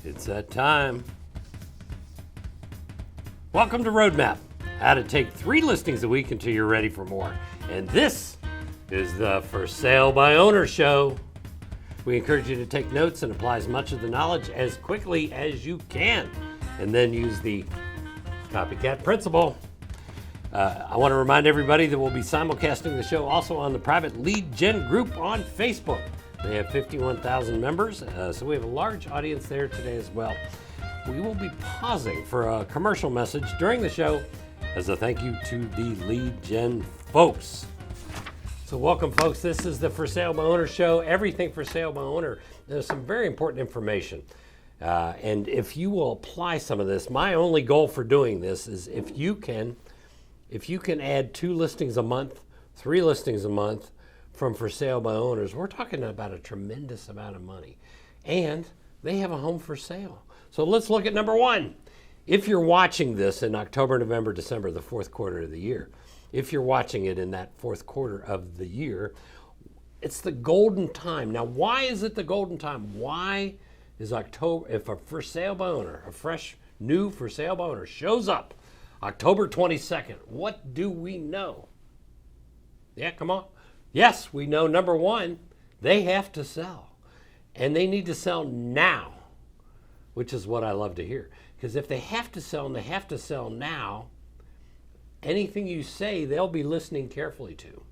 It's that time. Welcome to Roadmap, how to take 3 listings a week until you're ready for more. And this is the For Sale by Owner show. We encourage you to take notes and apply as much of the knowledge as quickly as you can, and then use the copycat principle. I want to remind everybody that we'll be simulcasting the show also on the private lead gen group on Facebook. They have 51,000 members, so we have a large audience there today as well. We will be pausing for a commercial message during the show as a thank you to the lead gen folks. So welcome, folks. This is the For Sale by Owner show, everything for sale by owner. There's some very important information. And if you will apply some of this, my only goal for doing this is if you can add 2 listings a month, 3 listings a month from For Sale by Owners, we're talking about a tremendous amount of money. And they have a home for sale. So let's look at number 1. If you're watching this in October, November, December, the 4th quarter of the year, if you're watching it in that 4th quarter of the year, it's the golden time. Now, why is it the golden time? Why is October, if a For Sale by Owner, a fresh, new For Sale by Owner shows up October 22nd, what do we know? Yeah, come on. Yes, we know, number 1, they have to sell. And they need to sell now, which is what I love to hear. Because if they have to sell and they have to sell now, anything you say, they'll be listening carefully to.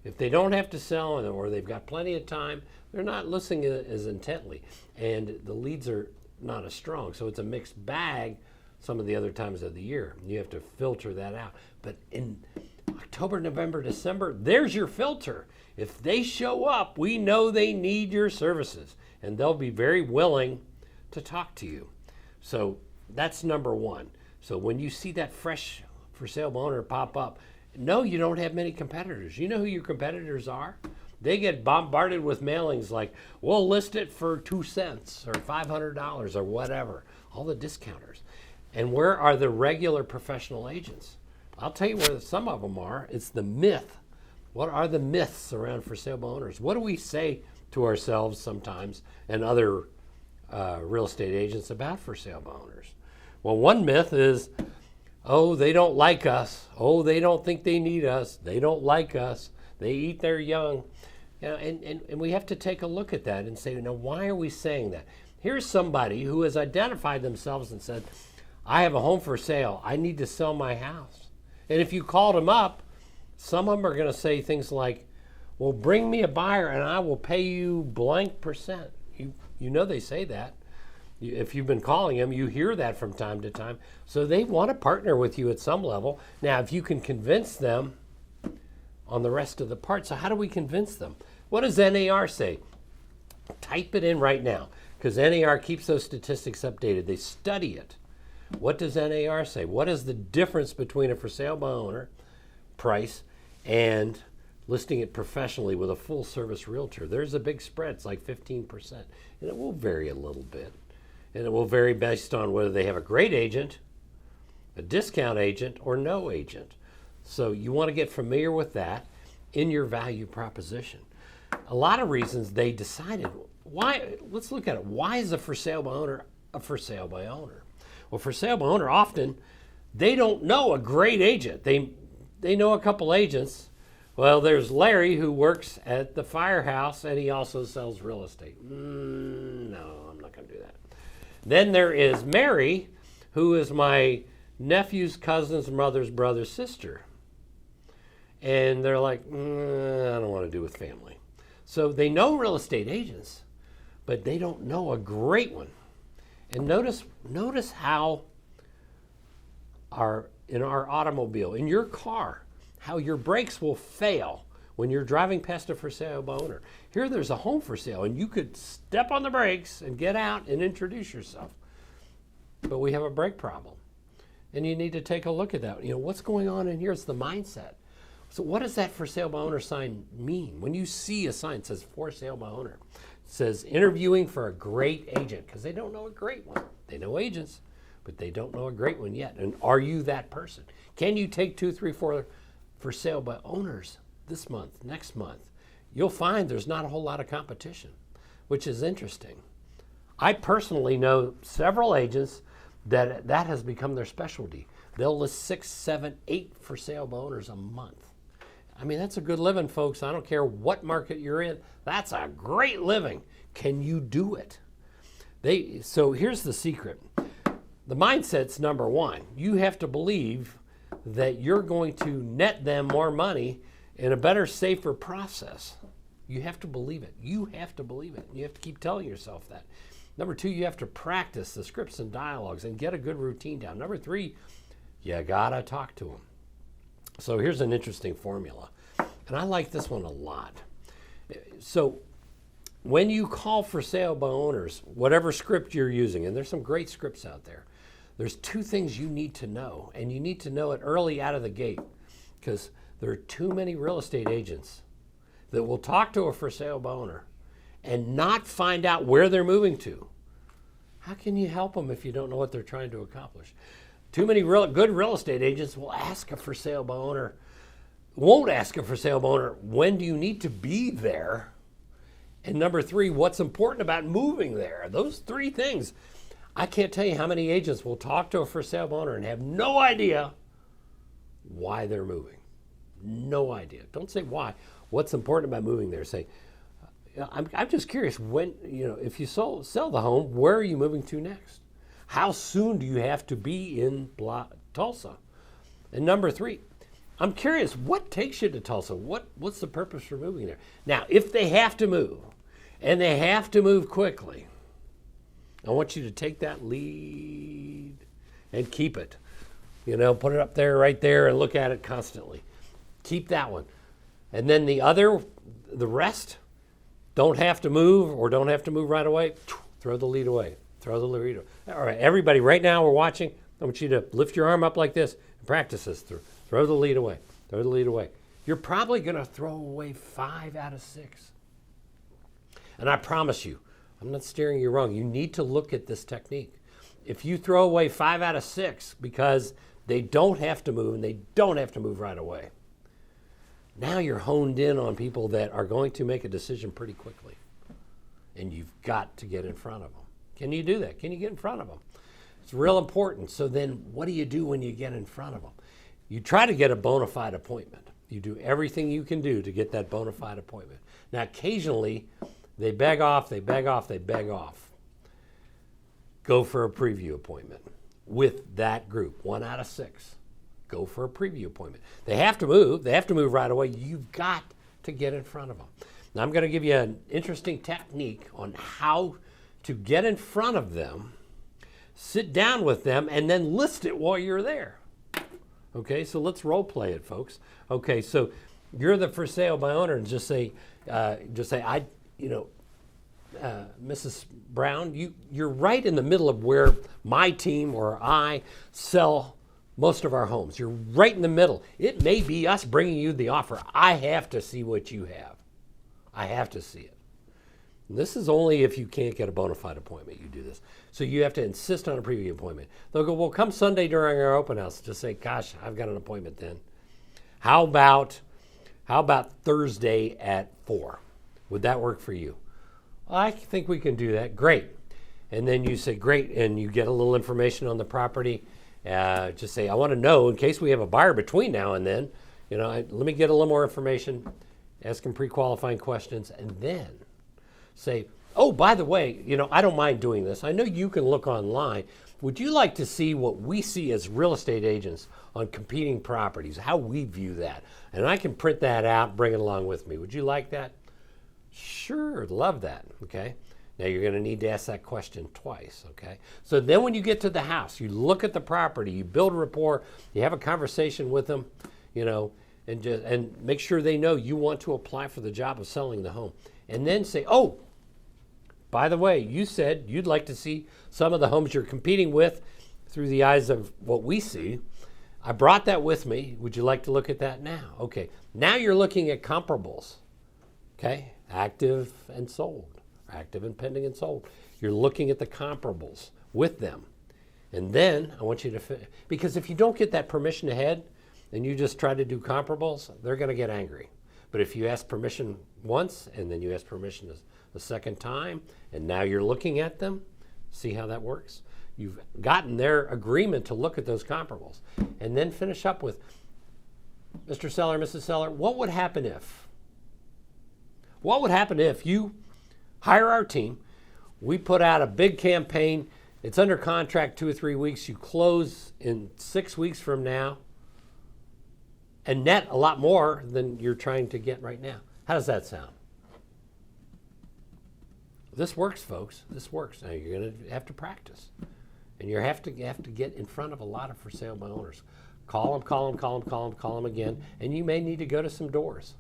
If they don't have to sell or they've got plenty of time, they're not listening as intently. And the leads are not as strong. So it's a mixed bag some of the other times of the year. You have to filter that out. But in October, November, December, there's your filter. If they show up, we know they need your services, and they'll be very willing to talk to you. So that's number 1. So when you see that fresh For Sale by Owner pop up, no, you don't have many competitors. You know who your competitors are? They get bombarded with mailings like, we'll list it for 2 cents or $500 or whatever, all the discounters. And where are the regular professional agents? I'll tell you where some of them are. It's the myth. What are the myths around For Sale by Owners? What do we say to ourselves sometimes and other real estate agents about For Sale by Owners? Well, one myth is, oh, they don't like us. Oh, they don't think they need us. They don't like us. They eat their young. You know, and we have to take a look at that and say, now, why are we saying that? Here's somebody who has identified themselves and said, I have a home for sale. I need to sell my house. And if you called them up, some of them are going to say things like, well, bring me a buyer and I will pay you blank percent. You know they say that. If you've been calling them, you hear that from time to time. So they want to partner with you at some level. Now, if you can convince them on the rest of the part, so how do we convince them? What does NAR say? Type it in right now, because NAR keeps those statistics updated. They study it. What does NAR say? What is the difference between a For Sale by Owner price and listing it professionally with a full service realtor? There's a big spread. It's like 15%. And it will vary a little bit. And it will vary based on whether they have a great agent, a discount agent, or no agent. So you want to get familiar with that in your value proposition. A lot of reasons they decided, why? Let's look at it. Why is a For Sale by Owner a For Sale by Owner? Well, For Sale by Owner, often they don't know a great agent. They know a couple agents. Well, there's Larry who works at the firehouse and he also sells real estate. No, I'm not going to do that. Then there is Mary, who is my nephew's cousin's mother's brother's sister. And they're like, I don't want to do with family. So they know real estate agents, but they don't know a great one. And notice how in our automobile, in your car, how your brakes will fail when you're driving past a For Sale by Owner. Here there's a home for sale, and you could step on the brakes and get out and introduce yourself. But we have a brake problem. And you need to take a look at that. You know, what's going on in here? It's the mindset. So what does that For Sale by Owner sign mean? When you see a sign that says For Sale by Owner, it says interviewing for a great agent, because they don't know a great one. They know agents, but they don't know a great one yet. And are you that person? Can you take 2, 3, 4 For Sale by Owners this month, next month? You'll find there's not a whole lot of competition, which is interesting. I personally know several agents that has become their specialty. They'll list 6, 7, 8 for sale by owners a month. I mean, that's a good living, folks. I don't care what market you're in. That's a great living. Can you do it? So here's the secret. The mindset's number one. You have to believe that you're going to net them more money in a better, safer process. You have to believe it. You have to believe it. You have to keep telling yourself that. Number 2, you have to practice the scripts and dialogues and get a good routine down. Number 3, you gotta talk to them. So here's an interesting formula. And I like this one a lot. So when you call for sale by owners, whatever script you're using, and there's some great scripts out there, there's 2 things you need to know, and you need to know it early out of the gate, because there are too many real estate agents that will talk to a for sale by owner and not find out where they're moving to. How can you help them if you don't know what they're trying to accomplish? Too many good real estate agents will ask a for sale by owner, won't ask a for sale by owner, when do you need to be there? And number 3, what's important about moving there? Those 3 things. I can't tell you how many agents will talk to a for sale by owner and have no idea why they're moving. No idea. Don't say why. What's important about moving there? Say, I'm just curious, when, if you sell the home, where are you moving to next? How soon do you have to be in Tulsa? And number 3, I'm curious, what takes you to Tulsa? What's the purpose for moving there? Now, if they have to move, and they have to move quickly, I want you to take that lead and keep it. Put it up there, right there, and look at it constantly. Keep that one. And then the rest, don't have to move or don't have to move right away, throw the lead away. Throw the lead away. All right, everybody, right now we're watching. I want you to lift your arm up like this and practice this. Throw the lead away. Throw the lead away. You're probably going to throw away 5 out of 6. And I promise you, I'm not steering you wrong. You need to look at this technique. If you throw away 5 out of 6 because they don't have to move and they don't have to move right away, now you're honed in on people that are going to make a decision pretty quickly. And you've got to get in front of them. Can you do that? Can you get in front of them? It's real important. So then what do you do when you get in front of them? You try to get a bona fide appointment. You do everything you can do to get that bona fide appointment. Now, occasionally, they beg off. Go for a preview appointment with that group, 1 out of 6. Go for a preview appointment. They have to move. They have to move right away. You've got to get in front of them. Now, I'm going to give you an interesting technique on how to get in front of them, sit down with them, and then list it while you're there. Okay, so let's role play it, folks. Okay, so you're the for sale by owner, and just say, Mrs. Brown, you're right in the middle of where my team or I sell most of our homes. You're right in the middle. It may be us bringing you the offer. I have to see what you have. I have to see it. And this is only if you can't get a bona fide appointment, you do this. So you have to insist on a preview appointment. They'll go, well, come Sunday during our open house. Just say, gosh, I've got an appointment then. How about Thursday at 4? Would that work for you? I think we can do that. Great. And then you say, great, and you get a little information on the property. Just say, I want to know, in case we have a buyer between now and then, let me get a little more information, ask them pre-qualifying questions, and then say, oh, by the way, I don't mind doing this. I know you can look online. Would you like to see what we see as real estate agents on competing properties, how we view that? And I can print that out, bring it along with me. Would you like that? Sure, love that, okay? Now you're going to need to ask that question twice, okay? So then when you get to the house, you look at the property, you build rapport, you have a conversation with them, and make sure they know you want to apply for the job of selling the home. And then say, oh, by the way, you said you'd like to see some of the homes you're competing with through the eyes of what we see. I brought that with me. Would you like to look at that now? Okay, now you're looking at comparables, okay? Active and sold, active and pending and sold. You're looking at the comparables with them. And then I want you to, because if you don't get that permission ahead and you just try to do comparables, they're going to get angry. But if you ask permission once and then you ask permission the second time and now you're looking at them, See how that works? You've gotten their agreement to look at those comparables. And then finish up with, Mr. Seller, Mrs. Seller, what would happen if? What would happen if you hire our team, we put out a big campaign, it's under contract 2 or 3 weeks, you close in 6 weeks from now, and net a lot more than you're trying to get right now. How does that sound? This works, folks. This works. Now you're going to have to practice. And you have to get in front of a lot of for sale by owners. Call them again, and you may need to go to some doors.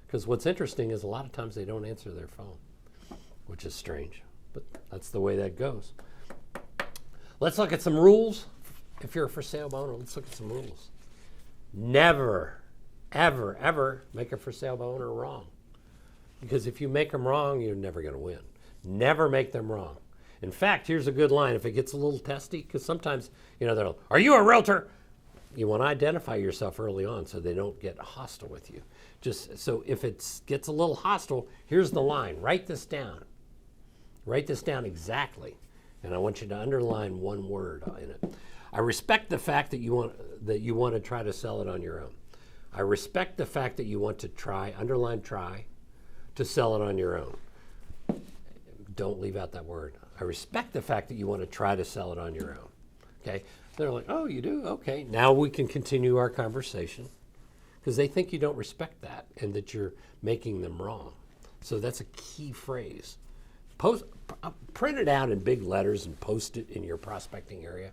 Because what's interesting is a lot of times they don't answer their phone, which is strange, but that's the way that goes. Let's look at some rules. If you're a for sale by owner, let's look at some rules. Never, ever, ever make a for sale by owner wrong. Because if you make them wrong, you're never going to win. Never make them wrong. In fact, here's a good line. If it gets a little testy, because sometimes, they're like, are you a realtor? You want to identify yourself early on so they don't get hostile with you. Just so if it gets a little hostile, here's the line. Write this down. Write this down exactly. And I want you to underline one word in it. I respect the fact that you want to try to sell it on your own. I respect the fact that you want to try, underline try, to sell it on your own. Don't leave out that word. I respect the fact that you want to try to sell it on your own. Okay? They're like, oh, you do? Okay. Now we can continue our conversation because they think you don't respect that and that you're making them wrong. So that's a key phrase. Print it out in big letters and post it in your prospecting area.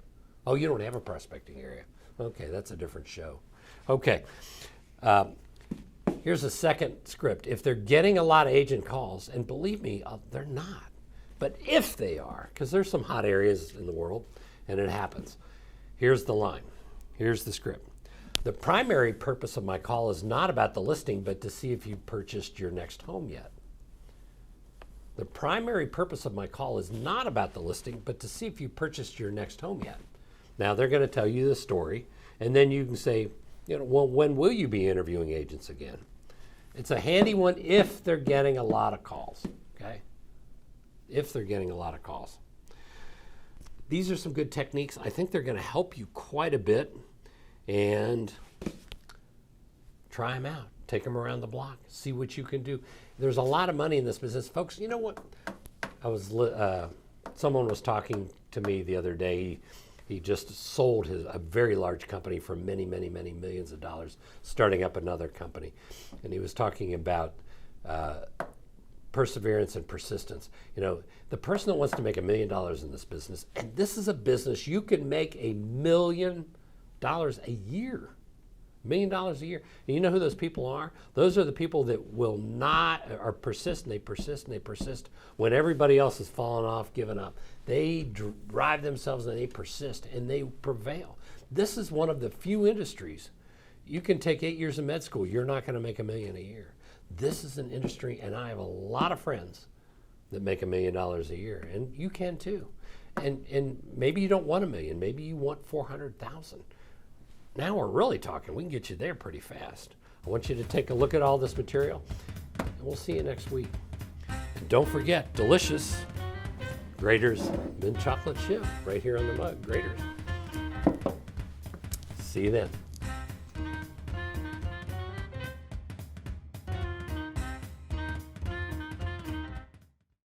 Oh, you don't have a prospecting area. Okay, that's a different show. Okay. Here's a second script. If they're getting a lot of agent calls, and believe me, they're not. But if they are, because there's some hot areas in the world, and it happens. Here's the line. Here's the script. The primary purpose of my call is not about the listing, but to see if you've purchased your next home yet. The primary purpose of my call is not about the listing, but to see if you purchased your next home yet. Now, they're going to tell you the story, and then you can say, well, when will you be interviewing agents again? It's a handy one if they're getting a lot of calls, okay? If they're getting a lot of calls. These are some good techniques. I think they're going to help you quite a bit, and try them out. Take them around the block. See what you can do. There's a lot of money in this business. Folks, you know what? Someone was talking to me the other day. He just sold a very large company for many, many, many millions of dollars, starting up another company. And he was talking about perseverance and persistence. The person that wants to make $1 million in this business, and this is a business you can make $1 million a year. $1 million a year. And you know who those people are? Those are the people that are persistent. They persist and they persist when everybody else has fallen off, given up. They drive themselves and they persist and they prevail. This is one of the few industries. You can take 8 years of med school. You're not going to make $1 million a year. This is an industry, and I have a lot of friends that make $1 million a year, and you can too. And maybe you don't want $1 million. Maybe you want 400,000. Now we're really talking. We can get you there pretty fast. I want you to take a look at all this material, and we'll see you next week. And don't forget, delicious Graeter's mint chocolate chip right here on the mug. Graeter's. See you then.